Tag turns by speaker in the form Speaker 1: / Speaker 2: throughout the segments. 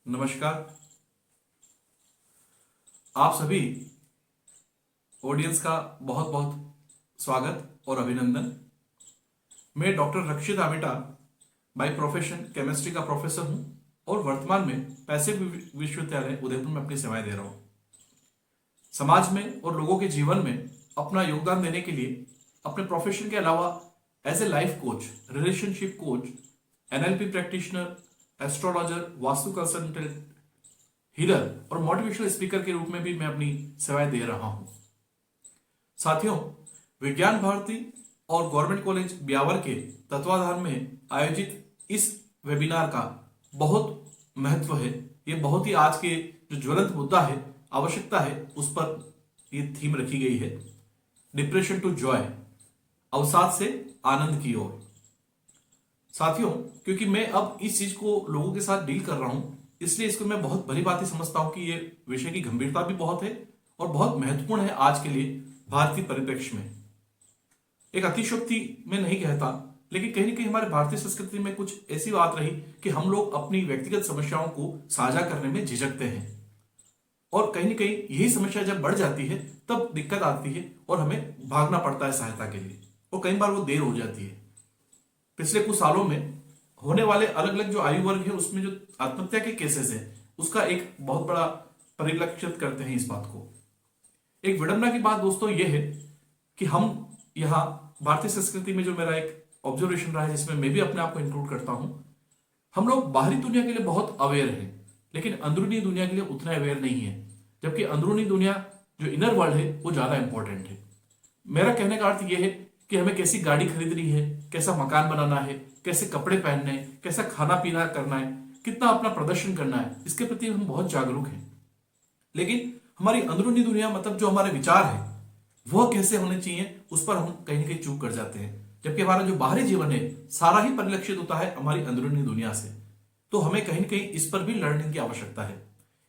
Speaker 1: नमस्कार। आप सभी ऑडियंस का बहुत बहुत स्वागत और अभिनंदन। मैं doctor Rakshit Ameta by profession chemistry का प्रोफेसर हूं और वर्तमान में पैसिव विश्वविद्यालय उदयपुर में अपनी सेवाएं दे रहा हूं। समाज में और लोगों के जीवन में अपना योगदान देने के लिए अपने प्रोफेशन के अलावा as a life coach, relationship coach, NLP practitioner, astrologer, vastu consultant, healer और मोटिवेशनल स्पीकर के रूप में भी मैं अपनी सेवाएं दे रहा हूं। साथियों, विज्ञान भारती और गवर्नमेंट कॉलेज ब्यावर के तत्वाधान में आयोजित इस वेबिनार का बहुत महत्व है। ये बहुत ही आज के जो ज्वलंत मुद्दा है, आवश्यकता है, उस पर ये थीम रखी गई है, डिप्रेशन टू जॉय, अवसाद से आनंद की ओर। साथियों, क्योंकि मैं अब इस चीज को लोगों के साथ डील कर रहा हूं, इसलिए इसको मैं बहुत भली भांति समझता हूं कि ये विषय की गंभीरता भी बहुत है और बहुत महत्वपूर्ण है आज के लिए भारतीय परिप्रेक्ष्य में। एक अतिशयोक्ति में नहीं कहता, लेकिन कहीं ना कहीं हमारे भारतीय संस्कृति में कुछ ऐसी बात रही कि हम लोग अपनी व्यक्तिगत समस्याओं को साझा करने में झिझकते हैं और कहीं ना कहीं यही समस्या जब बढ़ जाती है तब दिक्कत आती है और हमें भागना पड़ता है सहायता के लिए, और कई बार वो देर हो जाती है। पिछले कुछ सालों में होने वाले अलग अलग जो आयु वर्ग है उसमें जो आत्महत्या के केसेस है उसका एक बहुत बड़ा परिलक्षित करते हैं इस बात को। एक विडंबना की बात दोस्तों ये है कि हम यहाँ भारतीय संस्कृति में जो मेरा एक ऑब्जर्वेशन रहा है, जिसमें मैं भी अपने आप को इंक्लूड करता हूं, हम लोग बाहरी दुनिया के लिए बहुत अवेयर हैं लेकिन अंदरूनी दुनिया के लिए उतना अवेयर नहीं है, जबकि अंदरूनी दुनिया जो इनर वर्ल्ड है वो ज्यादा इंपॉर्टेंट है। मेरा कहने का अर्थ यह है कि हमें कैसी गाड़ी खरीदनी है, कैसा मकान बनाना है, कैसे कपड़े पहनने हैं, कैसा खाना पीना करना है, कितना अपना प्रदर्शन करना है, इसके प्रति हम बहुत जागरूक हैं। लेकिन हमारी अंदरूनी दुनिया, मतलब जो हमारे विचार है वह कैसे होने चाहिए, उस पर हम कहीं ना कहीं चूक कर जाते हैं, जबकि हमारा जो बाहरी जीवन है सारा ही परिलक्षित होता है हमारी अंदरूनी दुनिया से। तो हमें कहीं ना कहीं इस पर भी लर्निंग की आवश्यकता है।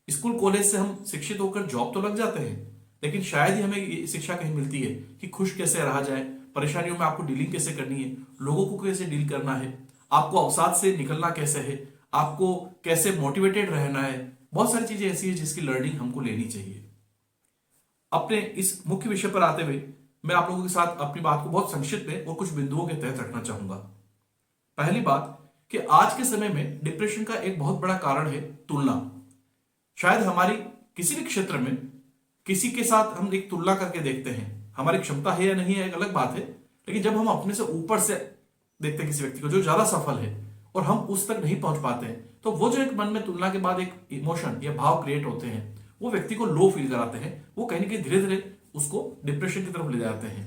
Speaker 1: स्कूल कॉलेज से हम शिक्षित होकर जॉब तो लग जाते हैं, लेकिन शायद ही हमें ये शिक्षा कहीं मिलती है कि खुश कैसे रहा जाए, परेशानियों में आपको डीलिंग कैसे करनी है, लोगों को कैसे डील करना है, आपको अवसाद से निकलना कैसे है, आपको कैसे मोटिवेटेड रहना है। बहुत सारी चीजें ऐसी है जिसकी लर्निंग हमको लेनी चाहिए। अपने इस मुख्य विषय पर आते हुए मैं आप लोगों के साथ अपनी बात को बहुत संक्षिप्त में और कुछ बिंदुओं के तहत रखना चाहूंगा। पहली बात कि आज के समय में डिप्रेशन का एक बहुत बड़ा कारण है तुलना। शायद हमारी किसी भी क्षेत्र में किसी के साथ हम एक तुलना करके देखते हैं, हमारी क्षमता है या नहीं है एक अलग बात है, लेकिन जब हम अपने से ऊपर से देखते हैं किसी व्यक्ति को जो ज्यादा सफल है और हम उस तक नहीं पहुंच पाते हैं, तो वो जो एक मन में तुलना के बाद एक इमोशन या भाव क्रिएट होते हैं वो व्यक्ति को लो फील कराते हैं, वो कहीं ना कहीं धीरे धीरे उसको डिप्रेशन की तरफ ले जाते हैं।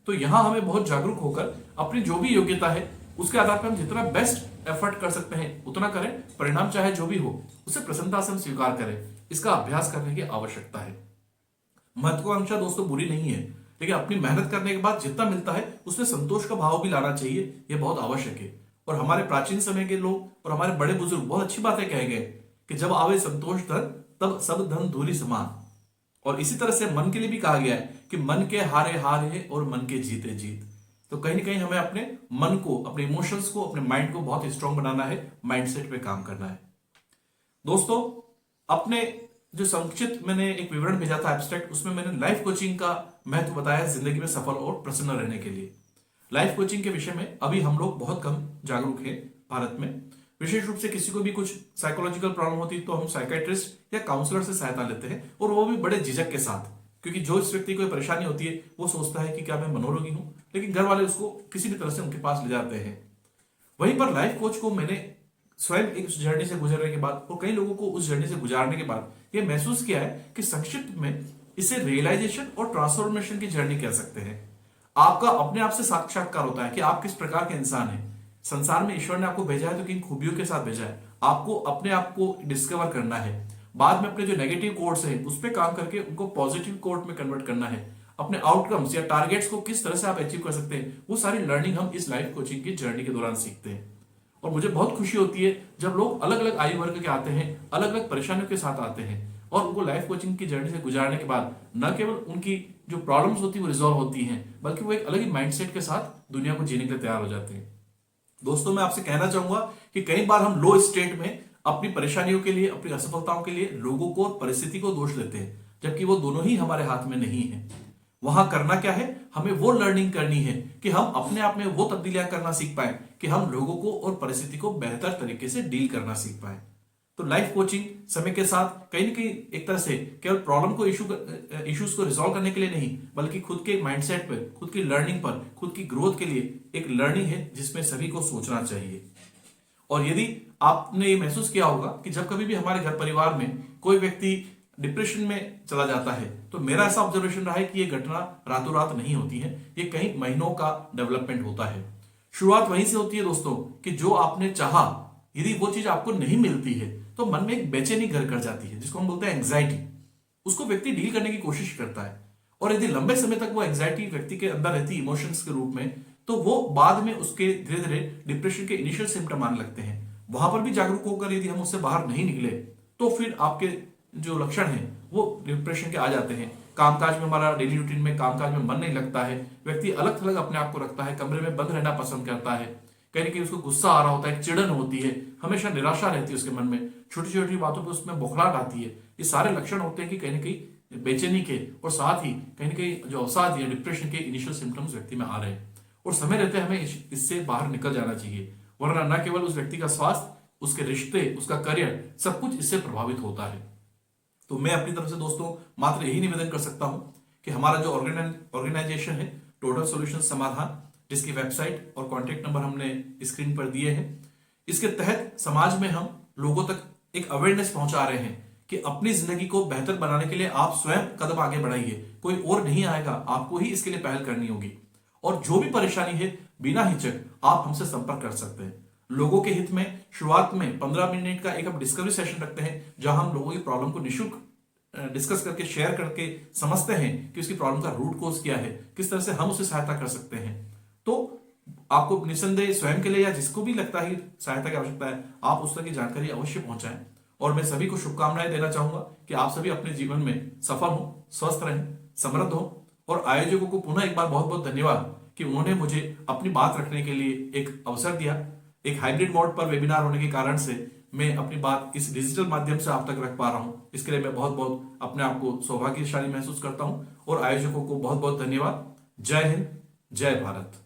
Speaker 1: तो यहां हमें बहुत जागरूक होकर अपनी जो भी योग्यता है उसके आधार पर हम जितना बेस्ट एफर्ट कर सकते हैं उतना करें, परिणाम चाहे जो भी हो उसे प्रसन्नता से हम स्वीकार करें। इसका अभ्यास करने की आवश्यकता है। महत्वाकांक्षा दोस्तों बुरी नहीं है, लेकिन अपनी मेहनत करने के बाद जितना मिलता है उसमें संतोष का भाव भी लाना चाहिए, यह बहुत आवश्यक है। और हमारे प्राचीन समय के लोग और हमारे बड़े बुजुर्ग बहुत अच्छी बातें कह गए कि जब आवे संतोष धन तब सब धन धूलि समान। और इसी तरह से मन के लिए भी कहा गया है कि मन के हारे हार है और मन के जीते जीत। तो कहीं ना कहीं हमें अपने मन को, अपने इमोशंस को, अपने माइंड को बहुत स्ट्रांग बनाना है, माइंडसेट पे काम करना है। दोस्तों, अपने जो संक्षिप्त मैंने एक विवरण भेजा था एब्स्ट्रैक्ट, उसमें मैंने लाइफ कोचिंग का महत्व बताया जिंदगी में सफल और प्रसन्न रहने के लिए। लाइफ कोचिंग के विषय में अभी हम लोग बहुत कम जागरूक हैं भारत में। विशेष रूप से किसी को भी कुछ साइकोलॉजिकल प्रॉब्लम होती है तो हम साइकेट्रिस्ट या काउंसलर से सहायता लेते हैं, और वो भी बड़े झिझक के साथ, क्योंकि जो इस व्यक्ति को परेशानी होती है वो सोचता है कि क्या मैं मनोरोगी हूं, लेकिन घर वाले उसको किसी भी तरह से उनके पास ले जाते हैं। वहीं पर लाइफ कोच को मैंने स्वयं एक जर्नी से गुजरने के बाद और कई लोगों को उस जर्नी से गुजारने के बाद यह महसूस किया है कि संक्षिप्त में इसे रियलाइजेशन और ट्रांसफॉर्मेशन की जर्नी कह सकते हैं। आपका अपने आप से साक्षात्कार होता है कि आप किस प्रकार के इंसान हैं। संसार में ईश्वर ने आपको भेजा है तो किन खूबियों के साथ भेजा है, आपको अपने आप को डिस्कवर करना है। बाद में अपने जो नेगेटिव कोड्स हैं उस पर काम करके उनको पॉजिटिव कोड में कन्वर्ट करना है। अपने आउटकम्स या टारगेट्स को किस तरह से आप अचीव कर सकते हैं, वो सारी लर्निंग हम इस लाइफ कोचिंग की जर्नी के दौरान सीखते हैं। और मुझे बहुत खुशी होती है जब लोग अलग अलग आयु वर्ग के आते हैं, अलग अलग परेशानियों के साथ आते हैं और उनको लाइफ कोचिंग की जर्नी से गुजारने के बाद न केवल उनकी जो प्रॉब्लम्स होती है वो रिजॉल्व होती हैं, बल्कि वो एक अलग ही माइंडसेट के साथ दुनिया को जीने के लिए तैयार हो जाते हैं। दोस्तों, मैं आपसे कहना चाहूंगा कि कई बार हम लो स्टेट में अपनी परेशानियों के लिए, अपनी असफलताओं के लिए लोगों को और परिस्थिति को दोष देते हैं, जबकि वो दोनों ही हमारे हाथ में नहीं है। वहां करना क्या है, हमें वो लर्निंग करनी है कि हम अपने आप में वो तब्दीलियां करना सीख पाए कि हम लोगों को और परिस्थिति को बेहतर तरीके से डील करना सीख पाए। तो लाइफ कोचिंग समय के साथ कहीं ना कहीं एक तरह से केवल प्रॉब्लम को इश्यूज को रिजॉल्व करने के लिए नहीं, बल्कि खुद के माइंडसेट पर, खुद की लर्निंग पर, खुद की ग्रोथ के लिए एक लर्निंग है जिसमें सभी को सोचना चाहिए। और यदि आपने ये महसूस किया होगा कि जब कभी भी हमारे घर परिवार में कोई व्यक्ति डिप्रेशन में चला जाता है, तो मेरा ऐसा ऑब्जर्वेशन रहा है कि ये घटना रातों रात नहीं होती है, ये कई महीनों का डेवलपमेंट होता है। शुरुआत वहीं से होती है दोस्तों कि जो आपने चाहा, यदि वो चीज आपको नहीं मिलती है तो मन में एक बेचैनी घर कर जाती है, जिसको हम बोलते हैं एंग्जाइटी। उसको व्यक्ति डील करने की कोशिश करता है, और यदि लंबे समय तक वो एंग्जाइटी व्यक्ति के अंदर रहती है इमोशंस के रूप में, तो वो बाद में उसके धीरे धीरे डिप्रेशन के इनिशियल सिम्टम आने लगते हैं। वहां पर भी जागरूक होकर यदि हम उससे बाहर नहीं निकले तो फिर आपके जो लक्षण हैं वो डिप्रेशन के आ जाते हैं। कामकाज में, हमारा डेली रूटीन में कामकाज में मन नहीं लगता है, व्यक्ति अलग थलग अपने आप को रखता है, कमरे में बंद रहना पसंद करता है, कहीं ना कहीं उसको गुस्सा आ रहा होता है, चिड़न होती है, हमेशा निराशा रहती है उसके मन में, छोटी छोटी बातों पर उसमें बौखलाहट आती है। ये सारे लक्षण होते हैं कि कहीं ना कहीं बेचैनी के, और साथ ही कहीं ना कहीं जो अवसाद या डिप्रेशन के इनिशियल सिम्टम्स व्यक्ति में आ रहे हैं। और समय रहते हमें इससे बाहर निकल जाना चाहिए, वरना न केवल उस व्यक्ति का स्वास्थ्य, उसके रिश्ते, उसका करियर, सब कुछ इससे प्रभावित होता है। तो मैं अपनी तरफ से दोस्तों मात्र यही निवेदन कर सकता हूं कि हमारा जो ऑर्गेनाइजेशन है टोटल सॉल्यूशन समाधान, जिसकी वेबसाइट और कॉन्टेक्ट नंबर हमने स्क्रीन पर दिए हैं, इसके तहत समाज में हम लोगों तक एक अवेयरनेस पहुंचा रहे हैं कि अपनी जिंदगी को बेहतर बनाने के लिए आप स्वयं कदम आगे बढ़ाइए, कोई और नहीं आएगा, आपको ही इसके लिए पहल करनी होगी। और जो भी परेशानी है, बिना हिचक आप हमसे संपर्क कर सकते हैं। लोगों के हित में शुरुआत में 15 मिनट का एक हम डिस्कवरी सेशन रखते हैं, जहां हम लोगों की प्रॉब्लम को निःशुल्क डिस्कस करके, शेयर करके समझते हैं कि उसकी प्रॉब्लम का रूट कॉज क्या है, किस तरह से हम उसे सहायता कर सकते हैं। तो आपको निसंदेह स्वयं के लिए या जिसको भी लगता है सहायता की आवश्यकता है, आप उस तरह की जानकारी अवश्य पहुंचाएं। और मैं सभी को शुभकामनाएं देना चाहूंगा कि आप सभी अपने जीवन में सफल हो, स्वस्थ रहें, समृद्ध हो। और आयोजकों को पुनः एक बार बहुत बहुत धन्यवाद कि उन्होंने मुझे अपनी बात रखने के लिए एक अवसर दिया। एक हाइब्रिड मोड पर वेबिनार होने के कारण से मैं अपनी बात इस डिजिटल माध्यम से आप तक रख पा रहा हूं, इसके लिए मैं बहुत बहुत अपने आप को सौभाग्यशाली महसूस करता हूं। और आयोजकों को बहुत बहुत धन्यवाद। जय हिंद, जय भारत।